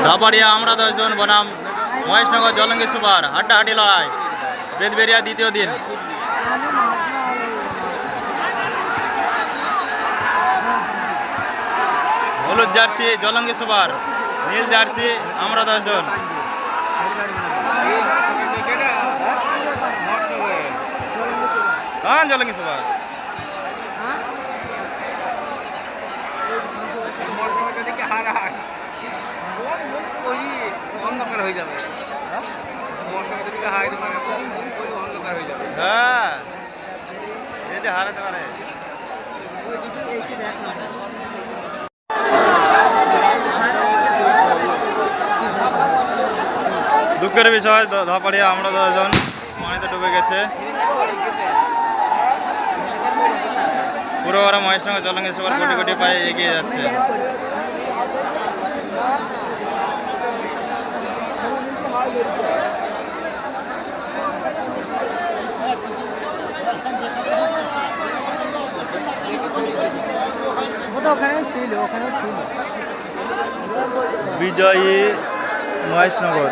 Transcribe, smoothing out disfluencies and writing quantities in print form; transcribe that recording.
ধাপাড়িয়া আমরা 10 জন বনাম মহেশনগর জলঙ্গি সুপার হাড্ডাহাড্ডি লড়াই বেদবেরিয়া দ্বিতীয় দিন। হলুদ জার্সি জলঙ্গি সুপার, নীল জার্সি আমরা 10 জন। হ্যাঁ জলঙ্গি সুপার। হ্যাঁ যদি হারাতে পারে। দুঃখের বিষয় ধাপাড়িয়া আমরা 10 জন পানিতে ডুবে গেছে। পুরো ওরা মহেশনগর জলঙ্গি সুপার কোটি কোটি পায়ে এগিয়ে যাচ্ছে। বিজয়ী মহেশনগর।